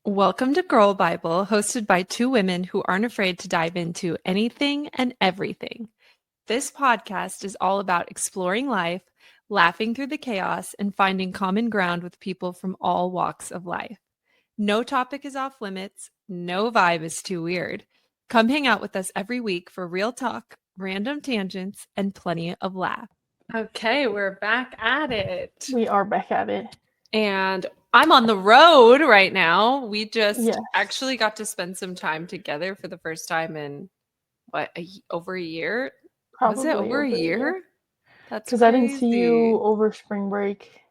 Welcome to Girl Bible, hosted by two women who aren't afraid to dive into anything and everything. This podcast is all about exploring life, laughing through the chaos, and finding common ground with people from all walks of life. No topic is off limits, no vibe is too weird. Come hang out with us every week for real talk, random tangents, and plenty of laugh. Okay, we're back at it. We are back at it. And I'm on the road right now. We just Yes. actually got to spend some time together for the first time in over a year? Was it Probably over a year? That's Because I didn't see you crazy. over spring break.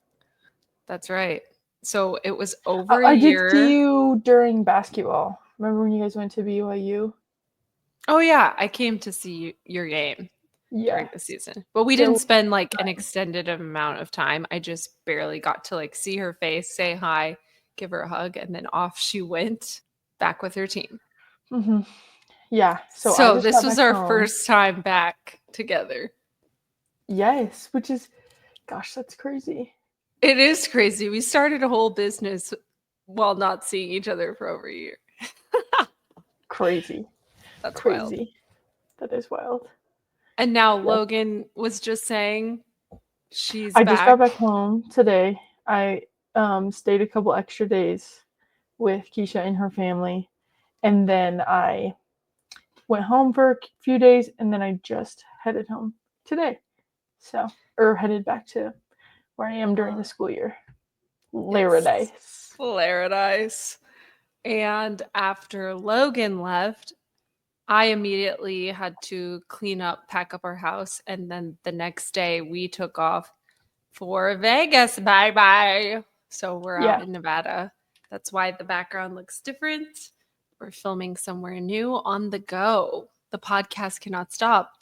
That's right. So it was over a I did see year. you during basketball. Remember when you guys went to BYU? Oh yeah, I came to see your game during Yeah. the season. But we It didn't was spend like an fine. extended amount of time. I just barely got to like see her face, say hi, give her a hug, and then off she went back with her team. Mm-hmm. Yeah. So I So just this got was back our home. first time back together. Yes, which is, gosh, that's crazy. It is crazy. We started a whole business while not seeing each other for over a year. Crazy. That's wild. Crazy. That is wild. And now Yeah. Logan was just saying she's I just got back. back home today. I stayed a couple extra days with Keisha and her family, and then I went home for a few days, and then I just headed home today. So, or headed back to where I am during the school year. Yes. Paradise. Paradise. And after Logan left, I immediately had to clean up, pack up our house, and then the next day we took off for Vegas. Bye bye. So we're out Yeah. in Nevada. That's why the background looks different. We're filming somewhere new on the go. The podcast cannot stop.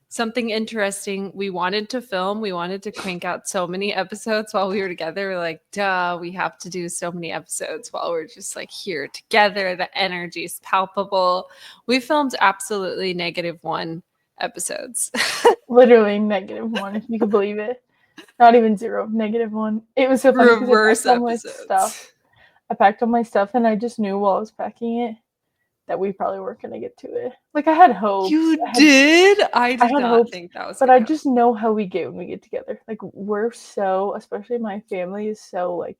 Something interesting. We wanted to film, we wanted to crank out so many episodes while we were together. We're like, duh, we have to do so many episodes while we're just like here together. The energy is palpable. We filmed absolutely -1 episodes. Literally -1, if you could believe it. Not even zero, -1. It was so funny because I Reverse packed all my stuff. episodes. I packed all my stuff, and I just knew while I was packing it that we probably weren't gonna get to it. Like I had hopes. You did? I I did had not hopes, think that was but gonna I happen. just know how we get when we get together. Like we're so, especially my family is so like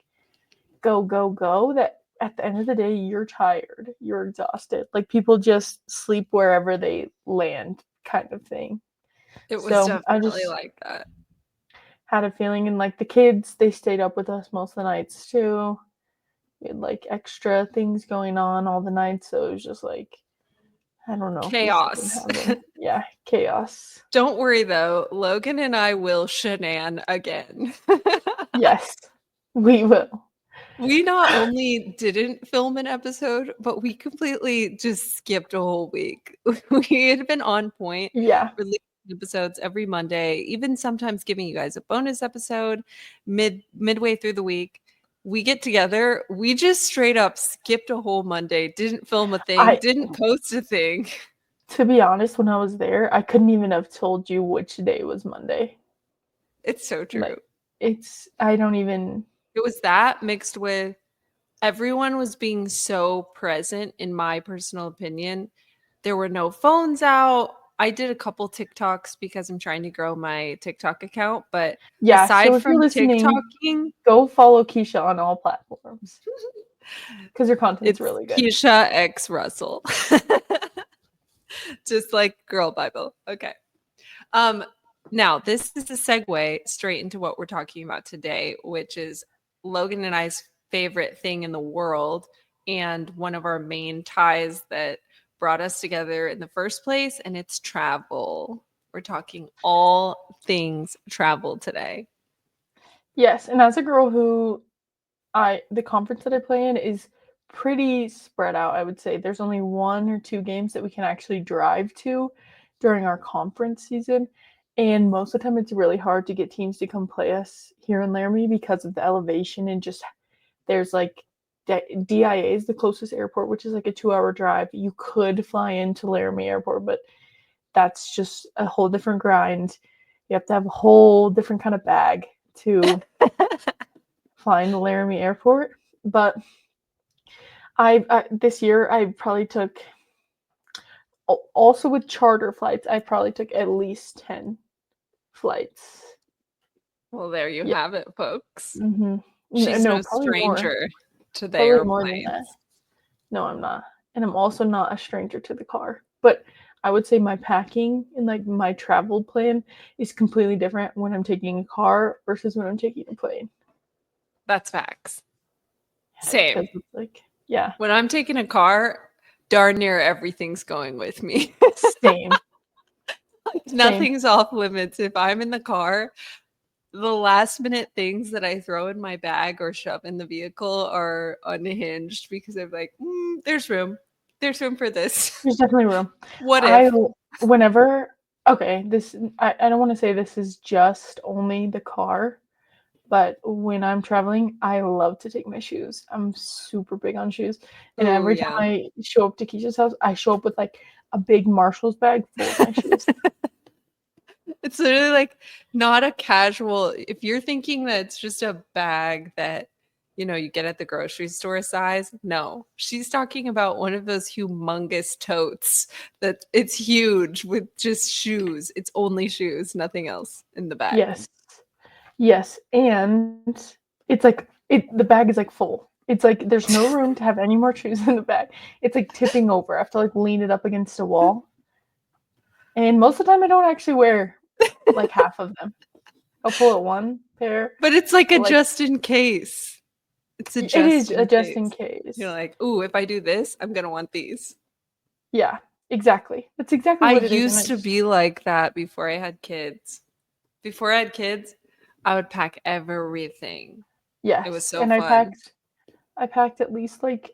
go go go that at the end of the day you're tired, you're exhausted. Like people just sleep wherever they land, kind of thing. It was So I definitely just like that. had a feeling, and like the kids, they stayed up with us most of the nights too. We had like extra things going on all the nights, so it was just like I don't know if we still can Chaos. have them. Yeah, chaos. Don't worry though, Logan and I will shenan again. Yes, we will. We not only didn't film an episode, but we completely just skipped a whole week. We had been on point, Yeah, releasing episodes every Monday, even sometimes giving you guys a bonus episode midway through the week. We get together, we just straight up skipped a whole Monday, didn't film a thing, I didn't post a thing. to be honest, when I was there, I couldn't even have told you which day was Monday. It's so true. Like, it's I don't even. It was that mixed with everyone was being so present, in my personal opinion. There were no phones out. I did a couple TikToks because I'm trying to grow my TikTok account, but Yeah, so aside if you're from listening, TikToking, go follow Keisha on all platforms because her content's it's really good. Keisha X Russell. Just like Girl Bible. Okay. Um, Now this is a segue straight into what we're talking about today, which is Logan and I's favorite thing in the world and one of our main ties that brought us together in the first place, and it's travel. We're talking all things travel today. Yes, and as a girl who the conference that I play in is pretty spread out, I would say. There's only 1 or 2 games that we can actually drive to during our conference season. And most of the time it's really hard to get teams to come play us here in Laramie because of the elevation and just there's like DIA is the closest airport, which is like a 2 hour drive. You could fly into Laramie Airport, but that's just a whole different grind. You have to have a whole different kind of bag to fly into Laramie Airport. But I this year I probably took also with charter flights, I probably took at least 10 flights. Well, there you Yeah. have it, folks. Mhm. She's No, no probably more. stranger to the Probably more than that. airplanes. No, I'm not. And I'm also not a stranger to the car. But I would say my packing and like my travel plan is completely different when I'm taking a car versus when I'm taking a plane. That's facts. Because Same. it's like, yeah, When I'm taking a car, darn near everything's going with me. same, same. Nothing's off limits. If I'm in the car, the last minute things that I throw in my bag or shove in the vehicle are unhinged because I'm like, there's room. There's room for this. There's definitely room. What I if? whenever okay, this I don't want to say this is just only the car, but when I'm traveling, I love to take my shoes. I'm super big on shoes. And Oh, every time yeah. I show up to Keisha's house, I show up with like a big Marshall's bag full of my shoes. It's literally like not a casual. If you're thinking that it's just a bag that, you get at the grocery store size, no. She's talking about one of those humongous totes that it's huge with just shoes. It's only shoes, nothing else in the bag. Yes. Yes, and it's like the bag is like full. It's like there's no room to have any more shoes in the bag. It's like tipping over. I have to like lean it up against a wall. And most of the time I don't actually wear like half of them. I'll pull out one pair, But it's like a but like just in case. It's a it just is a in just in case. You're case. like, ooh, if I do this, I'm gonna want these. Yeah, exactly. That's exactly I what it is. And used to be like that before I had kids. Before I had kids, I would pack everything. It was yes, so and fun. I packed at least like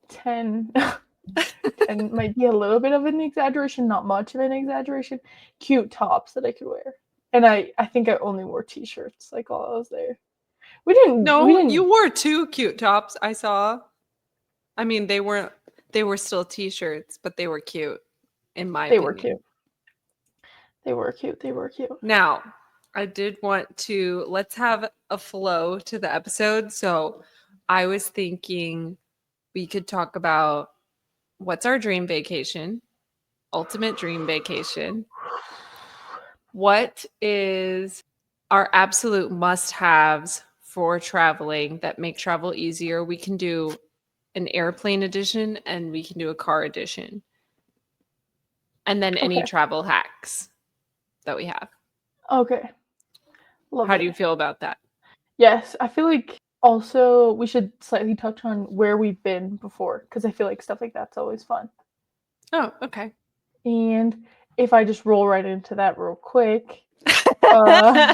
10 10 might be a little bit of an exaggeration, not much of an exaggeration, cute tops that I could wear. And I think I only wore t-shirts like while I was there. We No, didn't you wore two cute tops I saw. I mean, they were still t-shirts, but they were cute in my they were opinion. cute. They were cute. They were cute. Now, I did want to let's have a flow to the episode. So, I was thinking we could talk about what's our dream vacation, ultimate dream vacation. What is our absolute must haves for traveling that make travel easier? We can do an airplane edition and we can do a car edition. And then any Okay. travel hacks that we have. Okay. Love How do it. you feel about that? Yes, I feel like also we should slightly touch on where we've been before because I feel like stuff like that's always fun. Oh, okay. And if I just roll right into that real quick, uh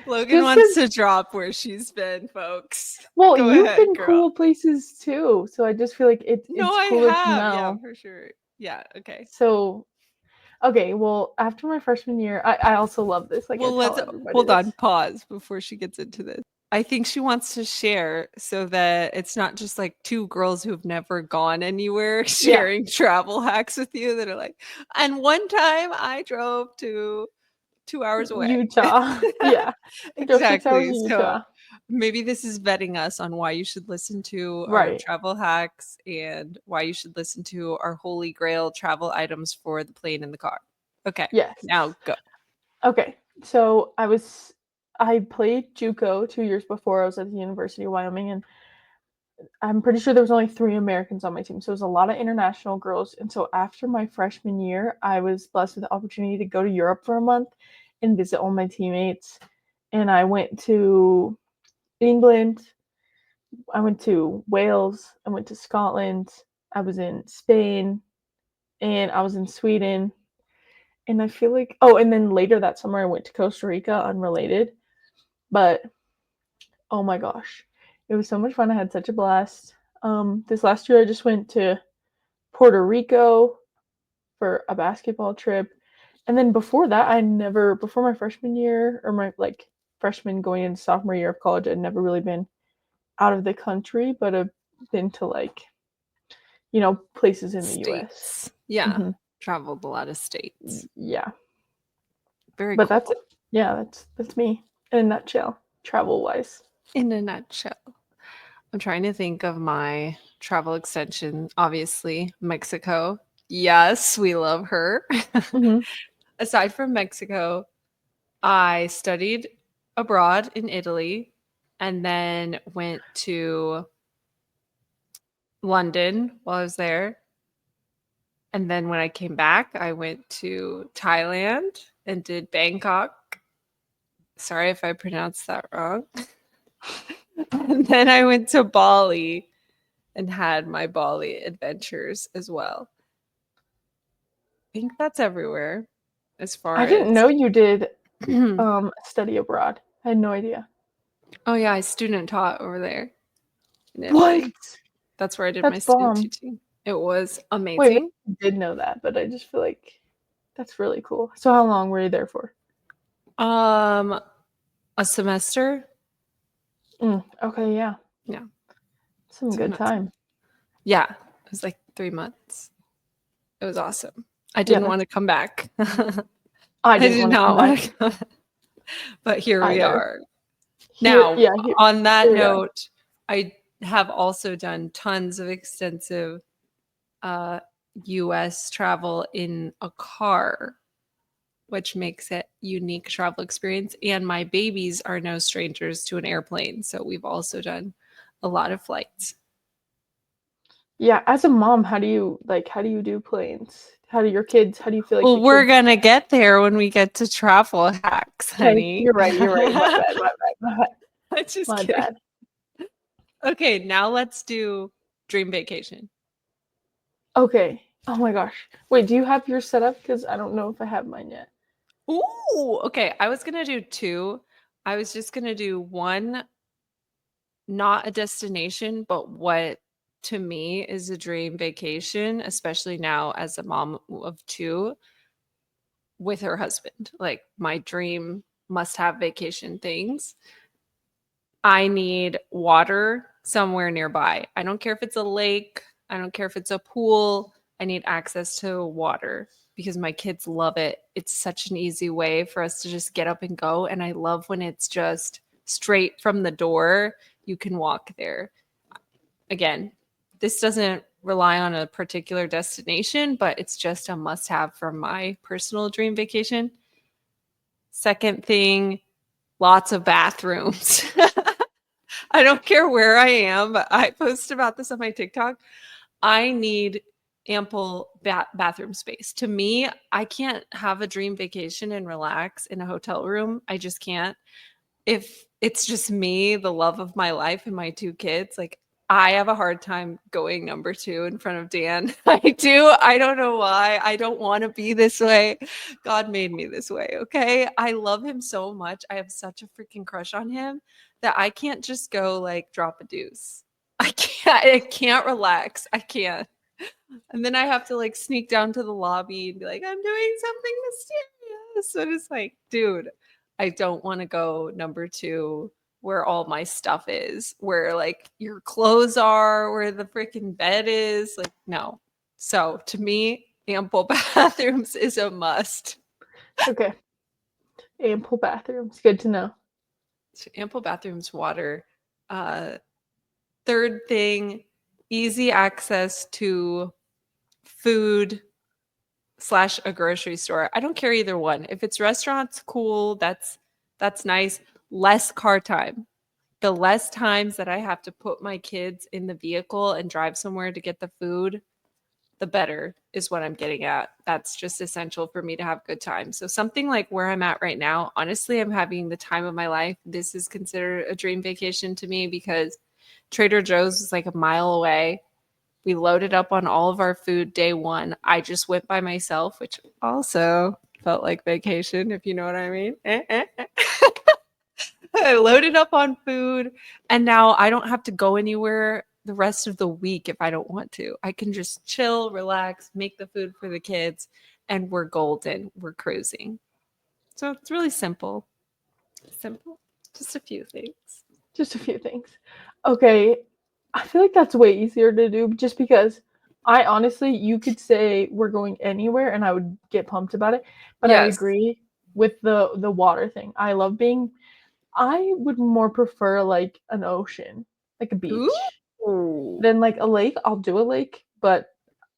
Logan just wants because to drop where she's been, folks. well, Go you've ahead, been girl. cool places too, so I just feel like No, it's I cooler to have. Yeah, know. for sure. Yeah, okay. So, okay, well, after my freshman year, I also love this. Like I Well, tell let's everybody hold on, this. pause before she gets into this. I think she wants to share so that it's not just like two girls who've never gone anywhere Yeah, sharing travel hacks with you that are like, and one time I drove to 2 hours away. Utah. Yeah, I drove 6 hours Exactly. to So Utah. maybe this is vetting us on why you should listen to our Right. travel hacks and why you should listen to our holy grail travel items for the plane and the car. Okay, Yes. now go. Okay. So I played JUCO 2 years before I was at the University of Wyoming, and I'm pretty sure there was only 3 Americans on my team, so it was a lot of international girls. And so after my freshman year, I was blessed with the opportunity to go to Europe for a month and visit all my teammates. And I went to England, I went to Wales, I went to Scotland, I was in Spain, and I was in Sweden. And I feel like and then later that summer I went to Costa Rica, unrelated. But oh my gosh, it was so much fun. I had such a blast. This last year I just went to Puerto Rico for a basketball trip. And then before that, before my freshman year or my like freshman going into sophomore year of college, I'd never really been out of the country, but I've been to like, places in the US. States. Yeah. Hmm. Traveled a lot of states. Yeah. Very But that's cool. it. Yeah, that's me in a nutshell, travel wise. In a nutshell. I'm trying to think of my travel extension, obviously, Mexico. Yes, we love her. Mhm. Aside from Mexico, I studied abroad in Italy and then went to London while I was there. And then when I came back, I went to Thailand and did Bangkok. Sorry if I pronounced that wrong. And then I went to Bali and had my Bali adventures as well. I think that's everywhere as far I didn't as know you did study abroad. I had no idea. Oh yeah, I student taught over there in What? Italy. That's where I did my That's student bomb. teaching. It was Wait, maybe amazing. I did know that, but I just feel like that's really cool. So how long were you there for? Um a semester? Okay, yeah. Yeah, Some 2 good months. time. Yeah, it was like 3 months. It was awesome. I Yeah, didn't want to come back. I I didn't did want to come not back want to come back. But here we either. are. Now, Here on that we are. note, I have also done tons of extensive uh, US travel in a car, which makes it unique travel experience. And my babies are no strangers to an airplane. So we've also done a lot of flights. Yeah, as a mom, how do you do planes? How do you feel like Well, the we're kids? going to get there when we get to travel hacks, Okay, honey. you're right, you're right. My bad, my bad, my bad. I'm just My kidding. bad. Okay, now let's do dream vacation. Okay. Oh my gosh. Wait, do you have yours set up? Because I don't know if I have mine yet. Ooh, okay. I was gonna do two. I was just gonna do one, not a destination, but what to me is a dream vacation, especially now as a mom of two with her husband. Like my dream must have vacation things. I need water somewhere nearby. I don't care if it's a lake, I don't care if it's a pool. I need access to water because my kids love it. It's such an easy way for us to just get up and go. And I love when it's just straight from the door. You can walk there. Again, this doesn't rely on a particular destination, but it's just a must have for my personal dream vacation. Second thing, lots of bathrooms. I don't care where I am, but I post about this on my TikTok. I need ample bathroom space. To me, I can't have a dream vacation and relax in a hotel room. I just can't. If it's just me, the love of my life, and my two kids, like I have a hard time going number two in front of Dan. I do. I don't know why. I don't want to be this way. God made me this way. Okay. I love him so much. I have such a freaking crush on him that I can't just go like drop a deuce. I can't relax. I can't. And then I have to like sneak down to the lobby and be like, I'm doing something mysterious. So it's like, dude, I don't want to go number two where all my stuff is, where like your clothes are, where the freaking bed is. Like, no. So to me, ample bathrooms is a must. Okay. Ample bathrooms. Good to know. So ample bathrooms, water. Uh, third thing, easy access to food slash a grocery store. I don't care either one. If it's restaurants, cool. That's nice. Less car time. The less times that I have to put my kids in the vehicle and drive somewhere to get the food, the better is what I'm getting at. That's just essential for me to have good time. So something like where I'm at right now, honestly, I'm having the time of my life. This is considered a dream vacation to me because Trader Joe's is like a mile away. We loaded up on all of our food day one. I just went by myself, which also felt like vacation, if you know what I mean. I loaded up on food, and now I don't have to go anywhere the rest of the week if I don't want to. I can just chill, relax, make the food for the kids, and we're golden. We're cruising. So it's really simple. Simple. Just a few things. Just a few things. Okay. I feel like that's way easier to do just because I honestly, you could say we're going anywhere and I would get pumped about it. But I Yes. agree with the water thing. I would more prefer like an ocean, like a beach. Ooh. then like a lake, I'll do a lake, but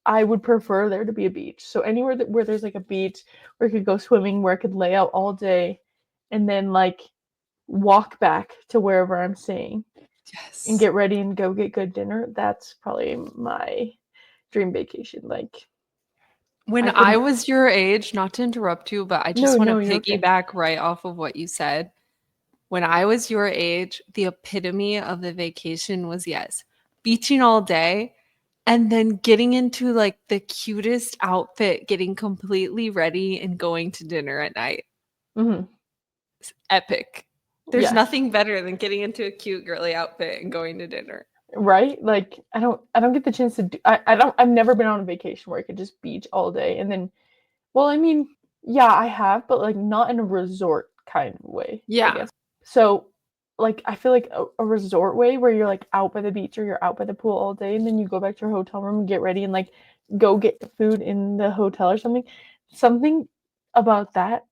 I would prefer there to be a beach. So anywhere where there's like a beach where I could go swimming, where I could lay out all day, and then like walk back to wherever I'm staying and Yes. get ready and go get good dinner. That's probably my dream vacation. Like When I I couldn't. was your age, not to interrupt you, but I No, just want to no, you're okay. piggyback right off of what you said. When I was your age, the epitome of the vacation was yes, beaching all day and then getting into like the cutest outfit, getting completely ready and going to dinner at night. Hmm. Epic. There's Yes. nothing better than getting into a cute girly outfit and going to dinner. Right? Like I don't get the chance to do I've never been on a vacation where I could just beach all day and then well, I mean, yeah, I have, but like not in a resort kind of way, I Yeah. guess. So like I feel like a resort way where you're like out by the beach or you're out by the pool all day and then you go back to your hotel room and get ready and like go get food in the hotel or something. Something about that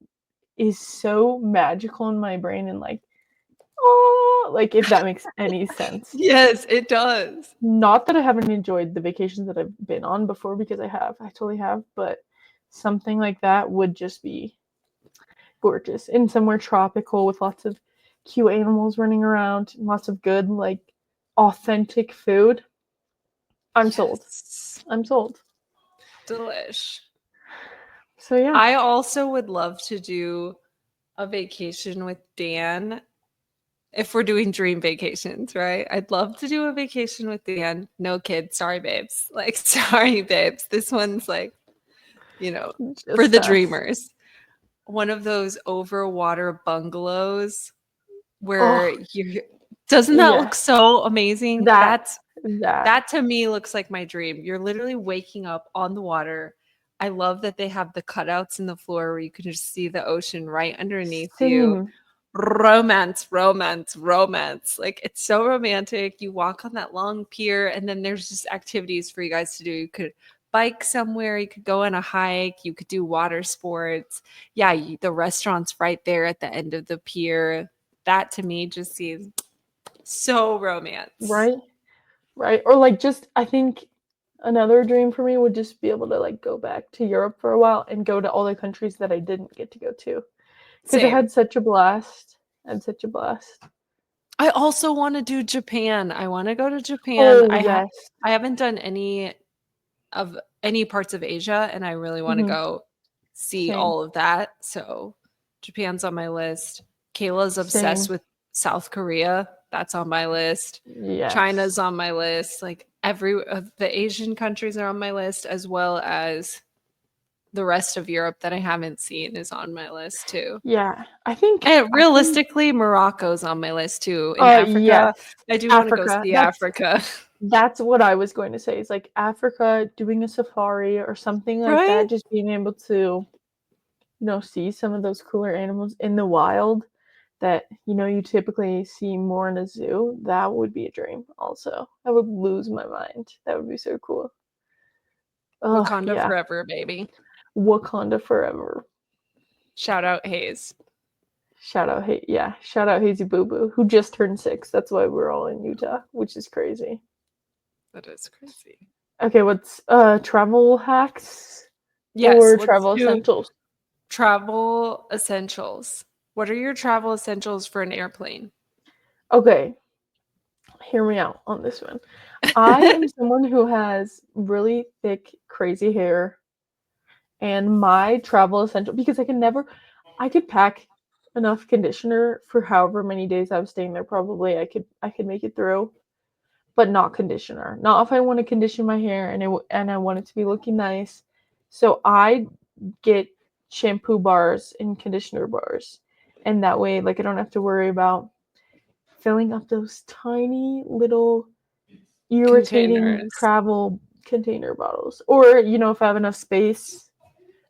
is so magical in my brain and like oh, like if that makes any sense. Yes, it does. Not that I haven't enjoyed the vacations that I've been on before because I have. I totally have, but something like that would just be gorgeous and somewhere tropical with lots of cute animals running around, and lots of good like authentic food. I'm sold. Yes. I'm sold. Delish. So yeah. I also would love to do a vacation with Dan if we're doing dream vacations, right? I'd love to do a vacation with Dan. No kids. Sorry, babes. Like, sorry, babes. This one's like, you know, for Just the us. dreamers. One of those overwater bungalows where Oh, you doesn't that look yes. so amazing? That That's that. that to me looks like my dream. You're literally waking up on the water. I love that they have the cutouts in the floor where you can just see the ocean right underneath you. Same. Romance, romance, romance. Like it's so romantic. You walk on that long pier, and then there's just activities for you guys to do. You could bike somewhere, you could go on a hike, you could do water sports. Yeah, the restaurant's right there at the end of the pier. That to me just seems so romance. Right? Right? Or like just I think another dream for me would just be able to like go back to Europe for a while and go to all the countries that I didn't get to go to because I Same. had such a blast. I had such a blast. I also want to do Japan. I want to go to Japan. Oh yes. I haven't done of any parts of Asia, and I really want to Hmm. go see Same. all of that. So Japan's on my list. Kayla's obsessed Same. with South Korea. That's on my list. Yes. China's on my list. Like every of the Asian countries are on my list, as well as the rest of Europe that I haven't seen is on my list too. Yeah. And I think realistically, Morocco's on my list too. In Africa, yes. I do want to go Africa. see That's Africa. that's what I was going to say. Is like Africa doing a safari or something like Right? that, just being able to, see some of those cooler animals in the wild that, you typically see more in a zoo. That would be a dream also. I would lose my mind. That would be so cool. Oh, Wakanda yeah. forever, baby. Wakanda forever. Shout out Hayes. Shout out Hazy Boo Boo, who just turned 6. That's why we're all in Utah, which is crazy. That is crazy. Okay, what's travel hacks Yes, or let's travel do essentials? travel essentials. What are your travel essentials for an airplane? Okay, hear me out on this one. I am someone who has really thick, crazy hair, and my travel essential because I could pack enough conditioner for however many days I was staying there. Probably I could make it through, but not conditioner. Not if I want to condition my hair and I want it to be looking nice. So I get shampoo bars and conditioner bars, and that way, like I don't have to worry about filling up those tiny little irritating Containers. travel container bottles. Or, if I have enough space,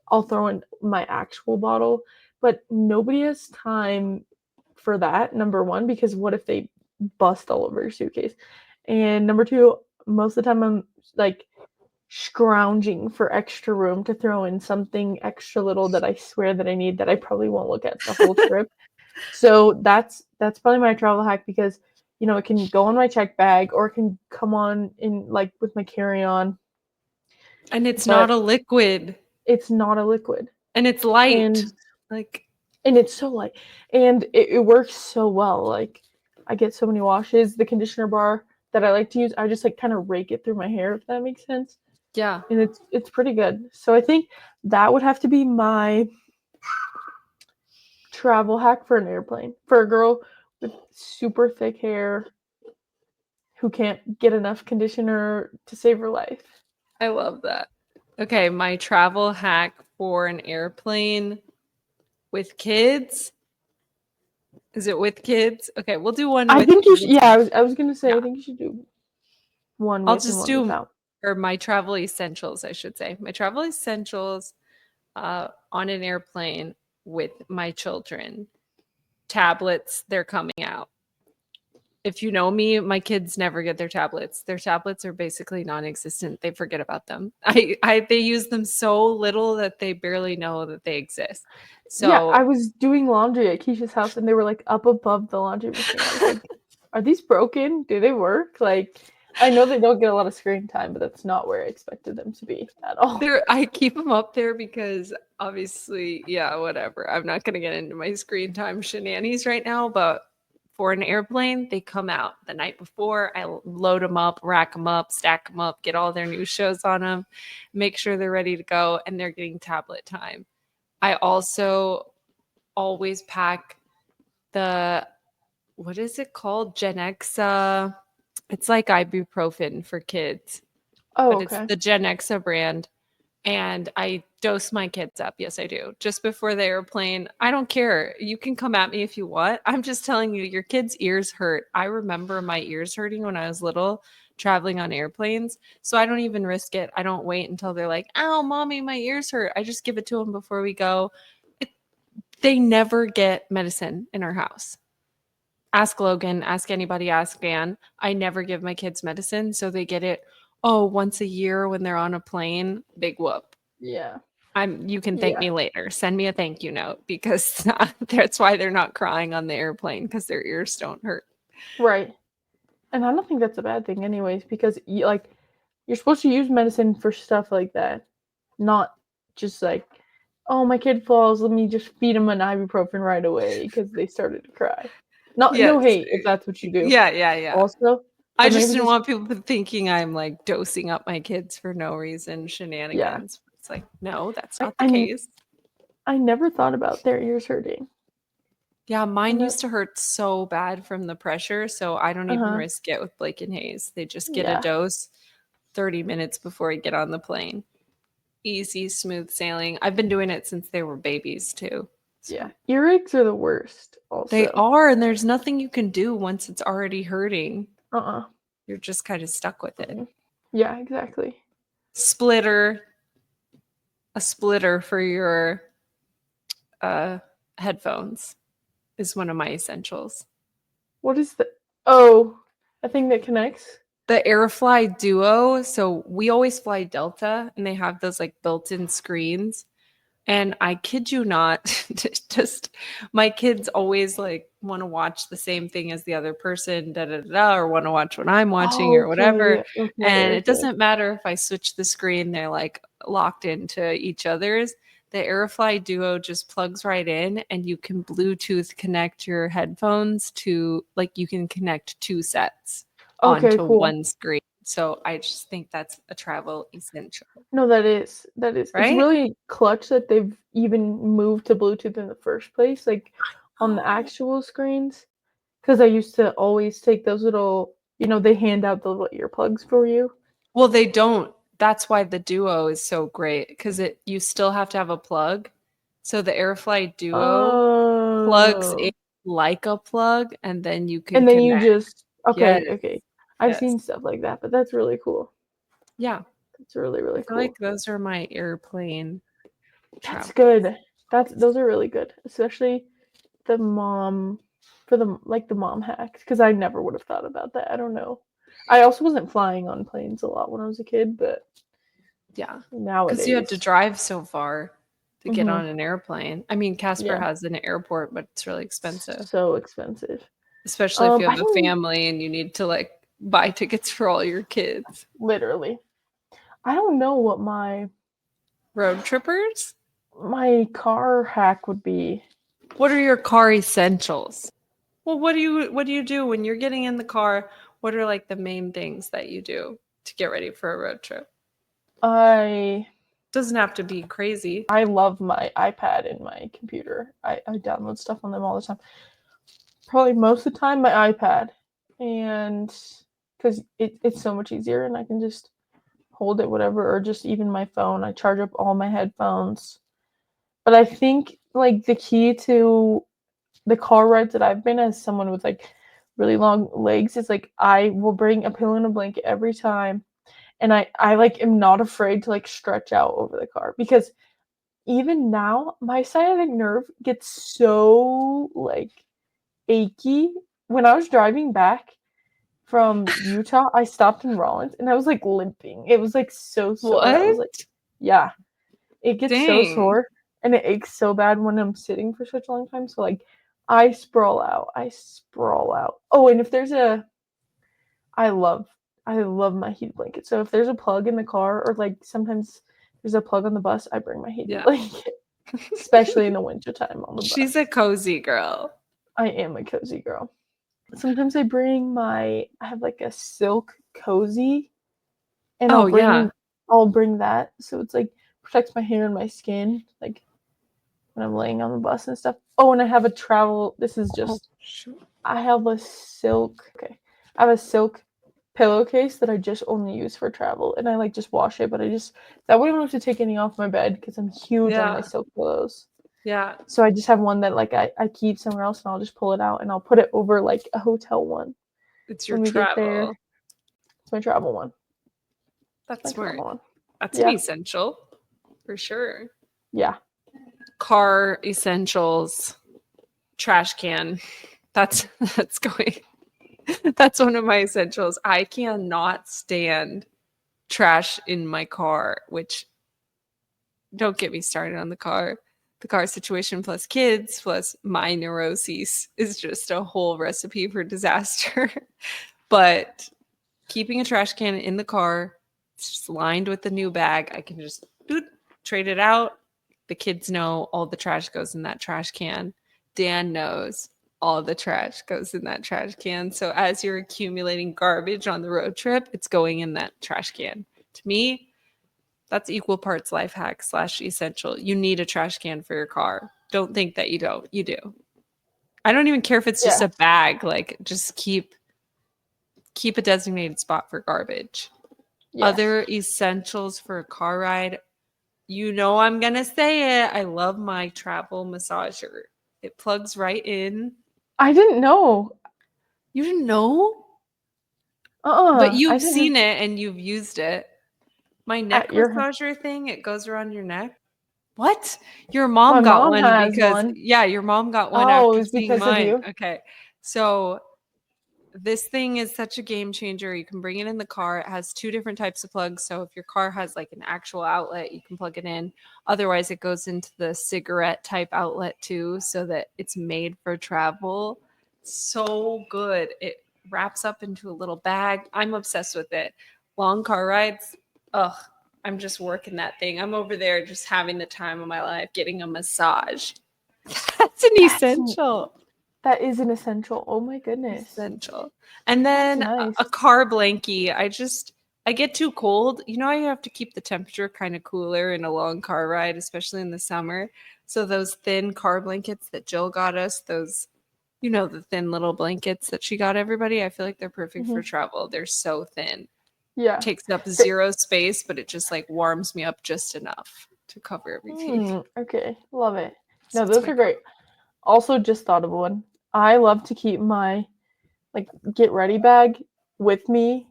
I'll throw in my actual bottle. But nobody has time for that, number one, because what if they bust all over your suitcase? And number two, most of the time I'm like scrounging for extra room to throw in something extra little that I swear that I need that I probably won't look at the whole trip. So that's probably my travel hack because it can go on my check bag or it can come on in like with my carry-on, And it's not but a liquid. it's not a liquid. And it's light. And Like, it's so light. And it works so well. Like I get so many washes. The conditioner bar that I like to use, I just like kind of rake it through my hair, if that makes sense. yeah. And it's pretty good. So I think that would have to be my travel hack for an airplane. For a girl with super thick hair who can't get enough conditioner to save her life. I love that. Okay, my travel hack for an airplane with kids. Is it with kids? Okay, we'll do one I with think you should, kids. yeah, I was gonna say I Yeah. think you should do one I'll with and just one do without. or my travel essentials, I should say. My travel essentials on an airplane with my children. Tablets, they're coming out. If you know me, my kids never get their tablets. Their tablets are basically non-existent. They forget about them. They use them so little that they barely know that they exist. Yeah, I So was doing laundry at Keisha's house and they were like up above the laundry machine. I was like, are these broken? Do they work? Like, I know they don't get a lot of screen time, but that's not where I expected them to be at all. I keep them up there because obviously, yeah, whatever. I'm not going to get into my screen time shenanigans right now, but for an airplane, they come out the night before. I load them up, rack them up, stack them up, get all their new shows on them, make sure they're ready to go, and they're getting tablet time. I also always pack the what is it called? Genexa. It's like ibuprofen for kids, Oh, but it's okay. the Genexa brand. And I dose my kids up. Yes, I do. Just before the airplane. I don't care. You can come at me if you want. I'm just telling you, your kids' ears hurt. I remember my ears hurting when I was little traveling on airplanes. So I don't even risk it. I don't wait until they're like, ow, mommy, my ears hurt. I just give it to them before we go. It, they never get medicine in our house. Ask Logan, ask anybody, ask Dan. I never give my kids medicine. So they get it, once a year when they're on a plane. Big whoop. Yeah. You can thank Yeah. me later. Send me a thank you note because that's why they're not crying on the airplane because their ears don't hurt. Right. And I don't think that's a bad thing anyways because you're supposed to use medicine for stuff like that, not just like, oh, my kid falls, let me just feed him an ibuprofen right away because they started to cry. Not no Yes. hate if that's what you do. Yeah, yeah, yeah. Also, I but just maybe didn't just want people thinking I'm like dosing up my kids for no reason, yeah. shenanigans. It's like, no, that's I not the I, case. I never thought about their ears hurting. Yeah, I mine know. used to hurt so bad from the pressure, so I don't even Uh-huh. risk it with Blake and Hayes. They just get a Yeah. dose 30 minutes before we get on the plane. Easy, smooth sailing. I've been doing it since they were babies too. Yeah. So Earaches are the worst they also. are, and there's nothing you can do once it's already hurting. Uh-uh. You're just kind of stuck with it. Mhm. Yeah, exactly. Splitter, a splitter for your uh, headphones is one of my essentials. What is the Oh, a thing that connects? The Airfly Duo. So we always fly Delta, and they have those like built-in screens. And I kid you not, just my kids always like want to watch the same thing as the other person, da da da, or want to watch what I'm watching or whatever. Okay, okay, And it okay. doesn't matter if I switch the screen, they're like locked into each other's. The Airfly Duo just plugs right in, and you can Bluetooth connect your headphones to like you can connect two sets Okay, onto cool. one screen. So I just think that's a travel essential, No, that is. It's right? really clutch that they've even moved to Bluetooth in the first place, like on the Oh. actual screens. Because I used to always take those little, they hand out the little earplugs for you. Well, they don't. That's why the Duo is so great because you still have to have a plug. So the Airfly Duo plugs in Oh. like a plug, and then you can And then you connect. just Yes, okay, okay. I've yes, seen stuff like that, but that's really cool. yeah. That's really, I really feel like cool. those are my airplane That's travel. good. Those are really good, especially the mom for the mom hacks because I never would have thought about that. I don't know. I also wasn't flying on planes a lot when I was a kid, but Yeah, because you had to nowadays, drive so far to get hmm on an airplane. I mean, Casper yeah, has an airport, but it's really expensive. so expensive. Especially if you I have a don't family and you need to like buy tickets for all your kids. literally. I don't know what Road trippers? my car hack would be. What are your car essentials? Well, what do you do when you're getting in the car? What are like the main things that you do to get ready for a road trip? I Doesn't have to be crazy. I love my iPad and my computer. I download stuff on them all the time. Probably most of the time my iPad, and because it's so much easier and I can just hold it whatever, or just even my phone. I charge up all my headphones. But I think like the key to the car rides that I've been as someone with like really long legs is like I will bring a pillow and a blanket every time, and I like am not afraid to like stretch out over the car, because even now my sciatic nerve gets so like achy. When I was driving back from Utah, I stopped in Rollins and I was like limping. It was like so sore. I was like, What? yeah, it gets so Dang. sore and it aches so bad when I'm sitting for such a long time. So like I sprawl out. I sprawl out. Oh, and if there's a I love I love my heated blanket. So if there's a plug in the car, or like sometimes there's a plug on the bus, I bring my heated Yeah. blanket. Especially in the wintertime on the She's a bus. cozy girl. I am a cozy girl. Sometimes I have like a silk cozy, and Oh yeah. I'll bring that, so it's like protects my hair and my skin, like when I'm laying on the bus and stuff. Oh, and I have a travel. This is Oh, just shoot. I have a silk. Okay, I have a silk pillowcase that I just only use for travel, and I like just wash it. But I just that way I don't have to take any off my bed because I'm huge on my Yeah. silk pillows. Yeah. So I just have one that like I keep somewhere else, and I'll just pull it out and I'll put it over like a hotel one It's your when we get there. travel. It's my travel one. It's That's my smart. travel one. That's an Yeah. essential for sure. Yeah. Car essentials, trash can. That's that's going. That's one of my essentials. I cannot stand trash in my car, which don't get me started on the car. The car situation plus kids plus my neuroses is just a whole recipe for disaster. But keeping a trash can in the car, it's just lined with the new bag. I can just trade it out. The kids know all the trash goes in that trash can. Dan knows all the trash goes in that trash can. So as you're accumulating garbage on the road trip, it's going in that trash can. To me, that's equal parts life hack / essential. You need a trash can for your car. Don't think that you don't. You do. I don't even care if it's just Yeah. a bag. Like just keep a designated spot for garbage. Yes. Other essentials for a car ride. You know I'm going to say it. I love my travel massager. It plugs right in. I didn't know. You didn't know? But I you've didn't. seen it and you've used it. My At neck your massager thing, it goes around your neck. What? Your My mom got mom one has because, one. yeah, your mom got one Oh, it after was seeing because of mine. you. Okay. So this thing is such a game changer. You can bring it in the car. It has two different types of plugs. So if your car has like an actual outlet, you can plug it in. Otherwise, it goes into the cigarette type outlet too, so that it's made for travel. So good. It wraps up into a little bag. I'm obsessed with it. Long car rides. Ugh. I'm just working that thing. I'm over there just having the time of my life, getting a massage. That's an That's essential. that is an essential. Oh my goodness. Essential. And That's then nice. a car blankie. I get too cold. You know, I have to keep the temperature kind of cooler in a long car ride, especially in the summer. So those thin car blankets that Jill got us, those, the thin little blankets that she got everybody, I feel like they're perfect Hmm. for travel. They're so thin. Yeah. Takes up Th- zero space, but it just like warms me up just enough to cover everything. okay. Love it. So No, that's those my are car. great. Also, just thought of one. I love to keep my like get ready bag with me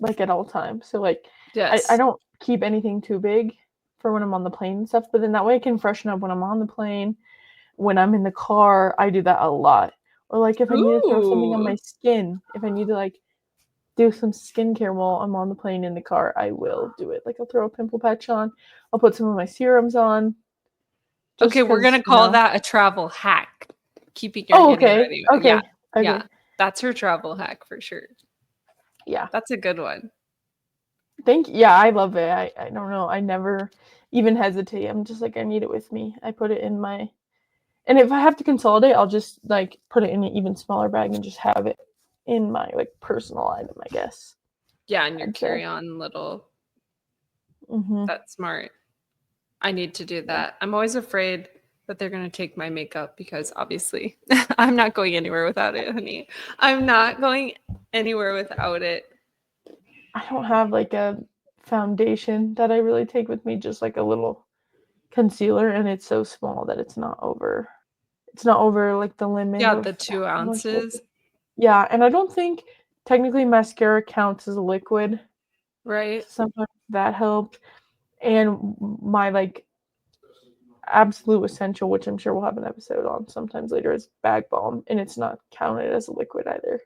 like at all times. So like I Yes. don't keep anything too big for when I'm on the plane and stuff, but then that way I can freshen up when I'm on the plane. When I'm in the car, I do that a lot. Or like if I need to throw something on Ooh. my skin, if I need to like do some skincare while I'm on the plane in the car, I will do it. Like I'll throw a pimple patch on, I'll put some of my serums on, just Okay, we're because gonna call that a travel hack. Keeping your Oh, handy okay, ready. Yeah. okay, Yeah. okay. That's her travel hack for sure. Yeah. That's a good one. Yeah, I love it. I don't know. I never even hesitate. I'm just like, I need it with me. I put it in my, and if I have to consolidate, I'll just like put it in an even smaller bag and just have it in my like personal item, I guess. Yeah, and your I'd say. carry-on little. Mm-hmm. That's smart. I need to do that. I'm always afraid that they're going to take my makeup because obviously I'm not going anywhere without it, honey. I'm not going anywhere without it. I don't have like a foundation that I really take with me, just like a little concealer, and it's so small that it's not over. It's not over like the limit Yeah, of the two how much ounces, liquid. Yeah, and I don't think technically mascara counts as a liquid. right? Sometimes that helped. And my like absolute essential, which I'm sure we'll have an episode on sometimes later, is bag balm, and it's not counted as a liquid either.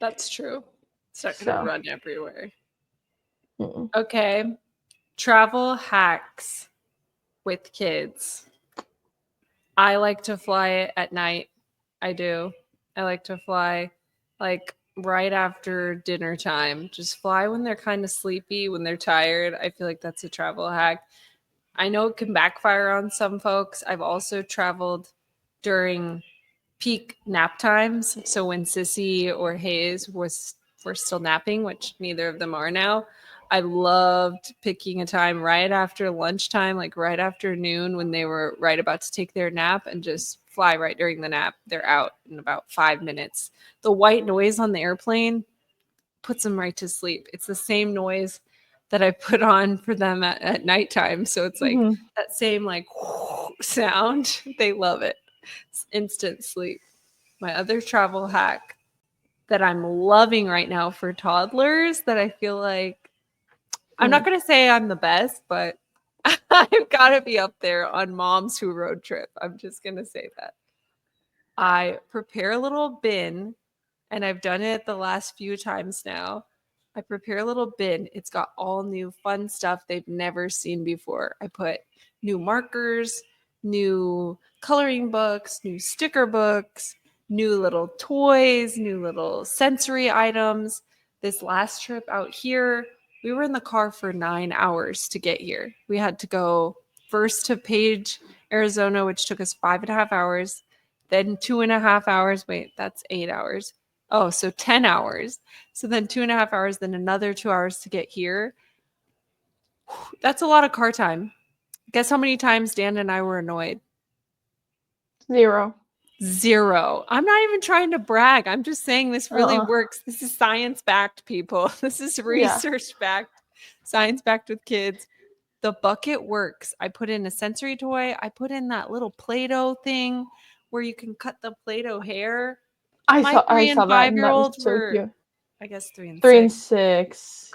That's true. It's not going to So, run everywhere. mm-mm. Okay. Travel hacks with kids. I like to fly at night. I do. I like to fly like right after dinner time. Just fly when they're kind of sleepy, when they're tired. I feel like that's a travel hack. I know it can backfire on some folks. I've also traveled during peak nap times. So when Sissy or Hayes were still napping, which neither of them are now, I loved picking a time right after lunchtime, like right after noon when they were right about to take their nap and just fly right during the nap. They're out in about 5 minutes. The white noise on the airplane puts them right to sleep. It's the same noise that I put on for them at nighttime. So it's like Mm-hmm. that same like sound. They love it. It's instant sleep. My other travel hack that I'm loving right now for toddlers that I feel like I'm not going to say I'm the best, but I've got to be up there on moms who road trip. I'm just going to say that. I prepare a little bin, and I've done it the last few times now. I prepare a little bin. It's got all new fun stuff they've never seen before. I put new markers, new coloring books, new sticker books, new little toys, new little sensory items. This last trip out here, we were in the car for 9 hours to get here. We had to go first to Page, Arizona, which took us 5.5 hours, then 2.5 hours. Wait, that's 8 hours. Oh, so 10 hours. So then 2.5 hours, then another 2 hours to get here. That's a lot of car time. Guess how many times Dan and I were annoyed? 0. 0. I'm not even trying to brag. I'm just saying this really Uh-uh. works. This is science backed, people. This is Yeah. research backed, science backed with kids. The bucket works. I put in a sensory toy. I put in that little Play-Doh thing where you can cut the Play-Doh hair. My I 3 saw and that, and that was 5-year-olds so were, cute. I guess, 3 and 3 and 6. 6.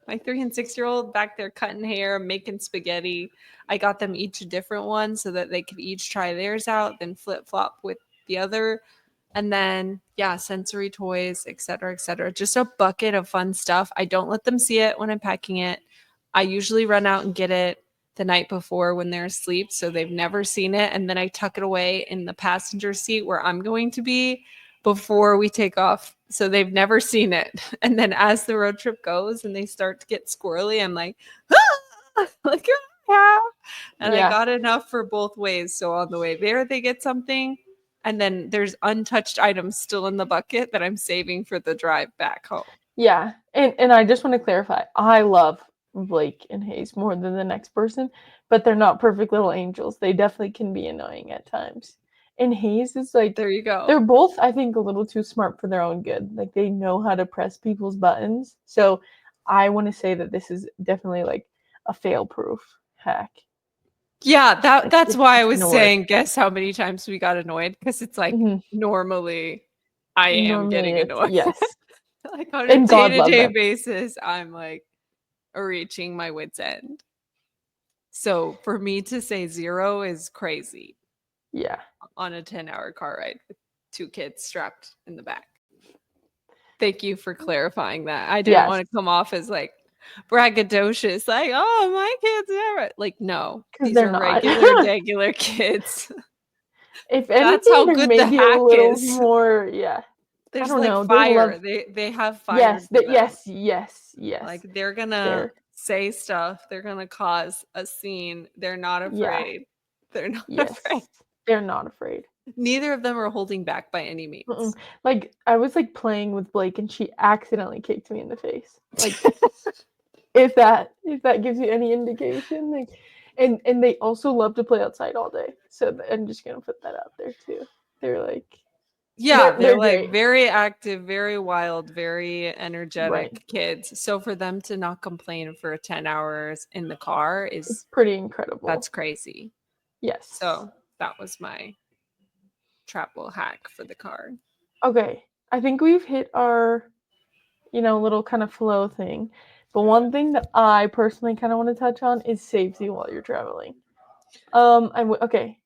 My 3 and 6-year-old back there cutting hair, making spaghetti. I got them each a different one so that they could each try theirs out, then flip flop with the other. And then, yeah, sensory toys, et cetera, et cetera. Just a bucket of fun stuff. I don't let them see it when I'm packing it. I usually run out and get it the night before when they're asleep, so they've never seen it. And then I tuck it away in the passenger seat where I'm going to be before we take off. So they've never seen it. And then as the road trip goes and they start to get squirrely, I'm like, ah! Look at what I have. And I Yeah. got enough for both ways. So on the way there, they get something. And then there's untouched items still in the bucket that I'm saving for the drive back home. Yeah. And I just want to clarify, I love Blake and Hayes more than the next person, but they're not perfect little angels. They definitely can be annoying at times. And Hayes is like, There you go. they're both, I think, a little too smart for their own good. Like, they know how to press people's buttons. So I want to say that this is definitely like a fail proof hack. Yeah, Like, that's why I it's was gonna work. saying guess how many times we got annoyed, because it's like Mhm. normally I am Normally, getting it's annoyed. yes. Like on a And God love day-to-day them. basis, I'm like reaching my wits end. So for me to say 0 is crazy Yeah. on a 10-hour car ride with 2 kids strapped in the back. Thank you for clarifying that. I didn't Yes. want to come off as like braggadocious, like, oh, my kids never. Like, no, Because these they're are not. regular kids. If That's anything, how they're good the maybe a hack little is. more, yeah. I There's don't like know. They fire. love They have fire yes, to them. yes. Like they're gonna They're say stuff. They're gonna cause a scene. They're not yeah, afraid. They're not afraid. yes. They're not afraid. Neither of them are holding back by any Mm-mm. means. Like I was like playing with Blake and she accidentally kicked me in the face. Like if that gives you any indication, like and they also love to play outside all day. So I'm just gonna put that out there too. They're like Yeah, they're they're like great. very active, very wild, very Right. energetic kids. So for them to not complain for 10 hours in the car It's is pretty incredible. that's crazy. Yes. So that was my travel hack for the car. Okay. I think we've hit our, little kind of flow thing. But one thing that I personally kind of want to touch on is safety while you're traveling. Okay.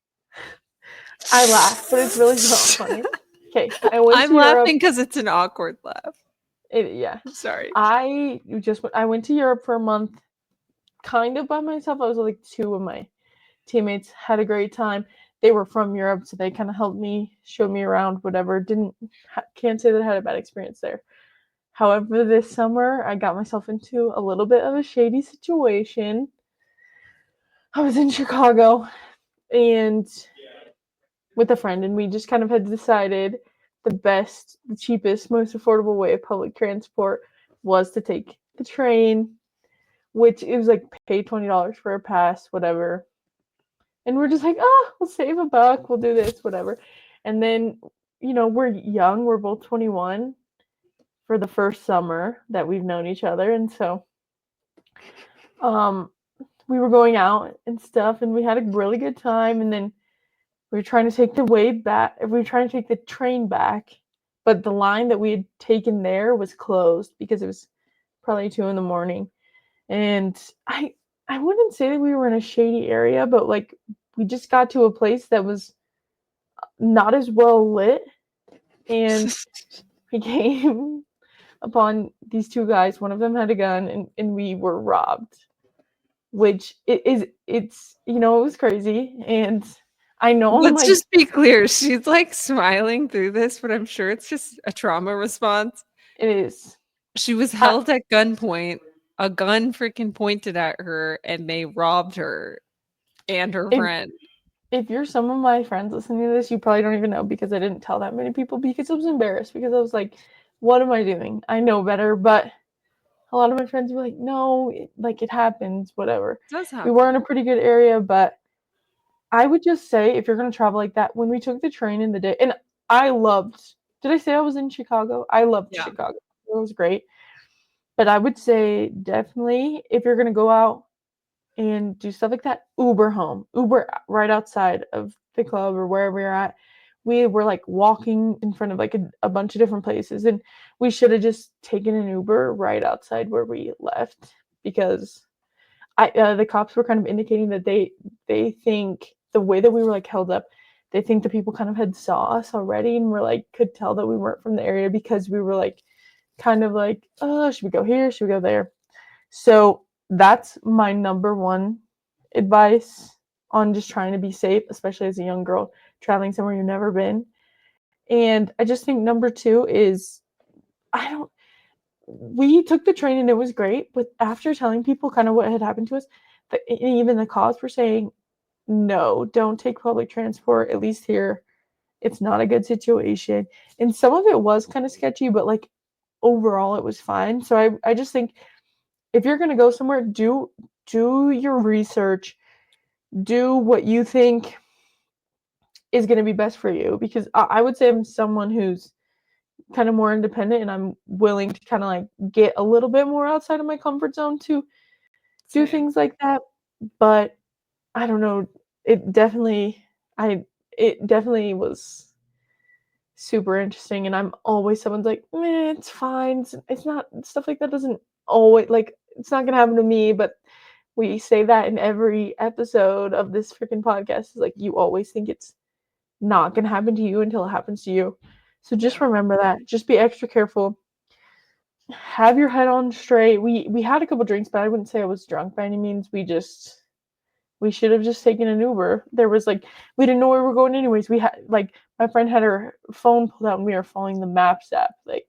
I laugh, but it's really not funny. Okay, I went I'm to Europe. laughing because it's an awkward laugh. Yeah, I'm sorry. I went to Europe for a month, kind of by myself. I was with, like, two of my teammates. Had a great time. They were from Europe, so they kind of helped me, showed me around, whatever. Can't say that I had a bad experience there. However, this summer I got myself into a little bit of a shady situation. I was in Chicago and with a friend, and we just kind of had decided the best, the cheapest, most affordable way of public transport was to take the train, which it was like pay $20 for a pass, whatever. And we're just like, we'll save a buck, we'll do this, whatever. And then, we're young, we're both 21 for the first summer that we've known each other. And so, um, we were going out and stuff, and we had a really good time. And then we were trying to take the way back. We were trying to take the train back, but the line that we had taken there was closed because it was probably 2 in the morning. And I wouldn't say that we were in a shady area, but like we just got to a place that was not as well lit, and we came upon these two guys. One of them had a gun, and we were robbed. Which it was crazy, and I know I'm Let's like just be clear. She's like smiling through this, but I'm sure it's just a trauma response. it is. She was I, held at gunpoint. A gun freaking pointed at her and they robbed her and her if friend. if you're some of my friends listening to this, you probably don't even know because I didn't tell that many people because I was embarrassed because I was like, what am I doing? I know better, but a lot of my friends were like, no, like it happens, whatever. It does We were in happen. a pretty good area, but I would just say if you're gonna travel like that, when we took the train in the day, and I loved. Did I say I was in Chicago? I loved Yeah. Chicago. It was great. But I would say definitely if you're gonna go out and do stuff like that, Uber home. Uber right outside of the club or wherever you're at. We were like walking in front of like a bunch of different places, and we should have just taken an Uber right outside where we left because the cops were kind of indicating that they think the way that we were like held up, they think the people kind of had saw us already and were like could tell that we weren't from the area because we were like kind of like, oh, should we go here? Should we go there? So that's my number one advice on just trying to be safe, especially as a young girl traveling somewhere you've never been. And I just think number two is I don't we took the train and it was great, but after telling people kind of what had happened to us, even the cops were saying, no, don't take public transport, at least here. It's not a good situation. And some of it was kind of sketchy, but like overall it was fine. So I just think if you're gonna go somewhere, do your research, do what you think is gonna be best for you. Because I would say I'm someone who's kind of more independent and I'm willing to kind of like get a little bit more outside of my comfort zone to do Same. things like that. But I don't know. It definitely I it definitely was super interesting, and I'm always someone's like, it's fine. It's not stuff like that doesn't always like it's not gonna happen to me, but we say that in every episode of this freaking podcast is like you always think it's not gonna happen to you until it happens to you. So just Yeah. remember that. Just be extra careful. Have your head on straight. We had a couple drinks, but I wouldn't say I was drunk by any means. We should have just taken an Uber. There was like, we didn't know where we were going anyways. We had like, my friend had her phone pulled out and we were following the Maps app, like,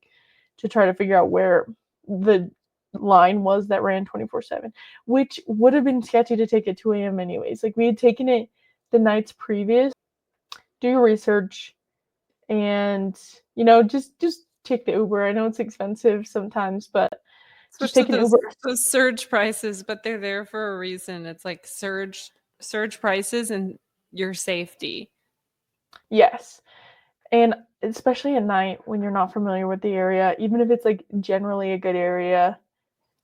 to try to figure out where the line was that ran 24/7, which would have been sketchy to take at 2 a.m. anyways. Like, we had taken it the nights previous. Do your research and, just take the Uber. I know it's expensive sometimes, but just Especially take an Uber. those surge prices, but they're there for a reason. It's like surge prices and your safety. Yes. And especially at night when you're not familiar with the area, even if it's like generally a good area.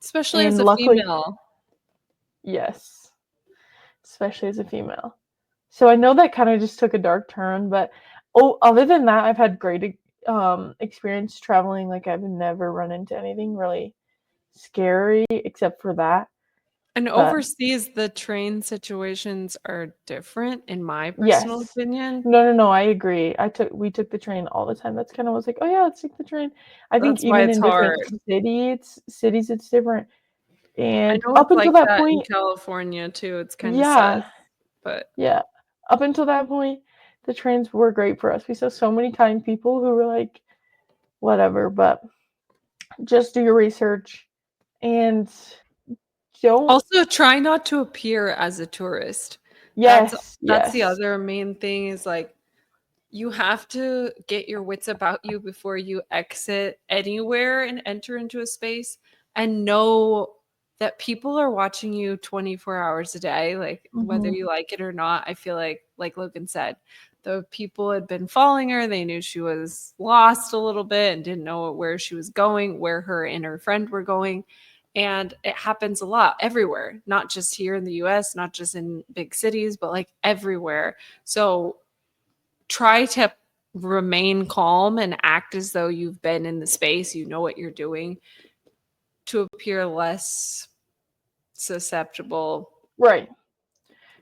Especially as And a luckily, female. yes, especially as a female. So I know that kind of just took a dark turn, but other than that, I've had great experience traveling. Like, I've never run into anything really scary except for that. And But overseas, the train situations are different, in my personal yes. opinion. No, I agree. We took the train all the time. That's kind of was like, oh yeah, let's take the train. I think That's why even it's in different hard. cities, it's different. I And know up it's until like that that in point, California too. It's kind of sus, yeah, but yeah. Up until that point, the trains were great for us. We saw so many kind people who were like, whatever, but just do your research and don't. also try not to appear as a tourist. That's Yes, that's the yes. other main thing is like you have to get your wits about you before you exit anywhere and enter into a space and know that people are watching you 24 hours a day, like whether Hmm. you like it or not. I feel like Logan said, the people had been following her. They knew she was lost a little bit and didn't know where she was going, where her and her friend were going. And it happens a lot everywhere, not just here in the US, not just in big cities, but like everywhere. So try to remain calm and act as though you've been in the space, you know what you're doing, to appear less susceptible Right,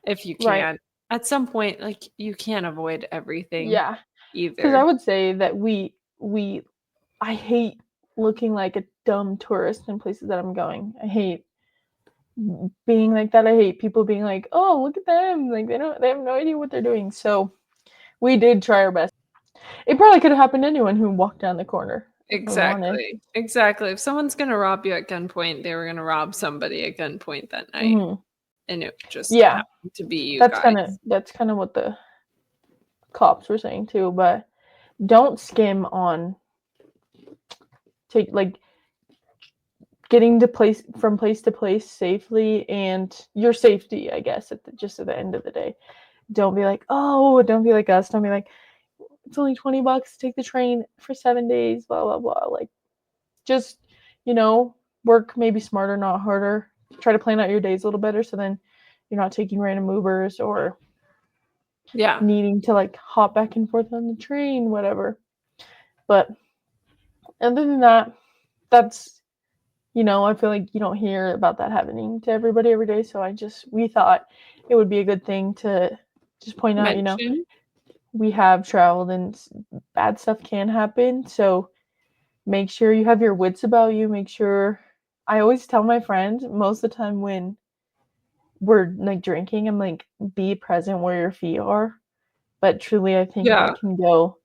if you right. can. At some point, like you can't avoid everything Yeah. Because I either. would say that I hate looking like a dumb tourist in places that I'm going. I hate being like that. I hate people being like, "Oh, look at them!" Like, they have no idea what they're doing. So we did try our best. It probably could have happened to anyone who walked down the corner, if I'm honest. Exactly. Exactly. If someone's going to rob you at gunpoint, they were going to rob somebody at gunpoint that night. Hmm. And it just Yeah, happened to be you guys. that's kind of what the cops were saying too. But don't skim on take like getting to place from place to place safely and your safety, I guess, just at the end of the day. Don't be like, oh, don't be like us. Don't be like, it's only $20 to take the train for 7 days, blah blah blah. Like, just work maybe smarter, not harder. Try to plan out your days a little better, so then you're not taking random Ubers or Yeah. needing to like hop back and forth on the train, whatever. But other than that, that's I feel like you don't hear about that happening to everybody every day. So we thought it would be a good thing to just point out, Mention. we have traveled and bad stuff can happen. So make sure you have your wits about you. Make sure, I always tell my friends most of the time when we're like drinking, I'm like, be present where your feet are. But truly, I think Yeah. that can go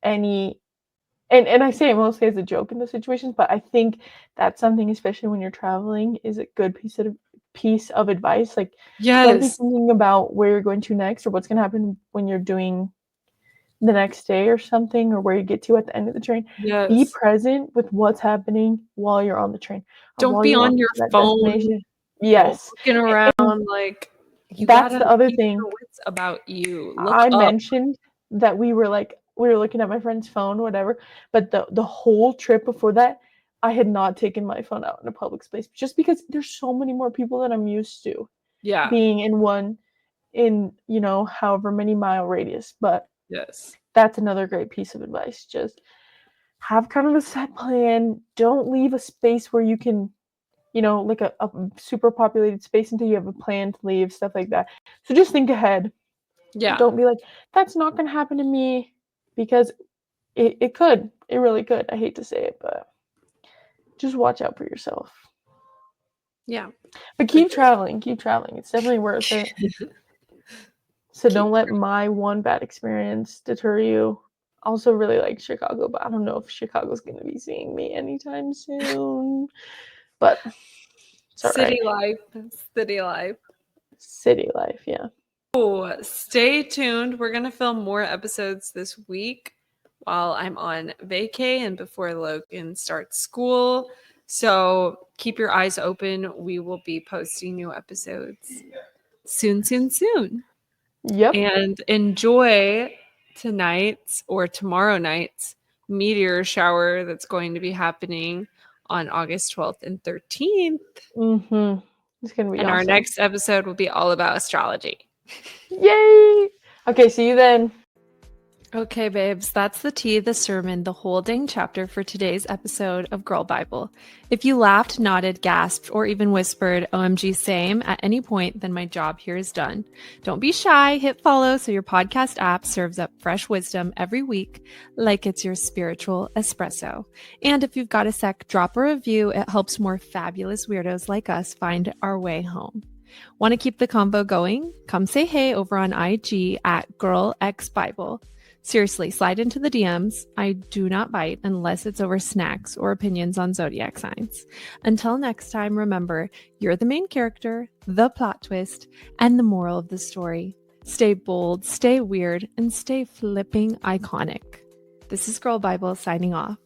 any and I say it mostly as a joke in those situations, but I think that's something, especially when you're traveling, is a good piece of advice. Like, don't be Yes. thinking about where you're going to next or what's going to happen when you're doing the next day or something, or where you get to at the end of the train. Be Yes. present with what's happening while you're on the train or Don't while be you're on on your to that phone destination. Yes. looking And around like you that's gotta the other keep thing. your wits about you. Look I up. mentioned that we were looking at my friend's phone, whatever, but the whole trip before that, I had not taken my phone out in a public space just because there's so many more people that I'm used to Yeah. being in however many mile radius. But Yes. that's another great piece of advice. Just have kind of a set plan. Don't leave a space where you can, like a super populated space until you have a plan to leave, stuff like that. So just think ahead. Yeah. Don't be like, that's not going to happen to me, because it could. It really could. I hate to say it, but just watch out for yourself. Yeah. But keep traveling. It's definitely worth it. So don't let my one bad experience deter you. Also really like Chicago, but I don't know if Chicago's going to be seeing me anytime soon. But it's all right. City life. City life. City life, yeah. Oh, stay tuned. We're going to film more episodes this week while I'm on vacay and before Logan starts school. So keep your eyes open. We will be posting new episodes soon, soon, soon. Yep. And enjoy tonight's or tomorrow night's meteor shower that's going to be happening on August 12th and 13th. Mm-hmm. It's going to be And awesome. our next episode will be all about astrology. Yay! Okay, see you then. Okay, babes, that's the tea, the sermon, the whole dang chapter for today's episode of Girl Bible. If you laughed, nodded, gasped, or even whispered, OMG, same, at any point, then my job here is done. Don't be shy, hit follow so your podcast app serves up fresh wisdom every week like it's your spiritual espresso. And if you've got a sec, drop a review. It helps more fabulous weirdos like us find our way home. Want to keep the convo going? Come say hey over on IG at GirlXBible. Seriously, slide into the DMs. I do not bite unless it's over snacks or opinions on zodiac signs. Until next time, remember, you're the main character, the plot twist, and the moral of the story. Stay bold, stay weird, and stay flipping iconic. This is Girl Bible signing off.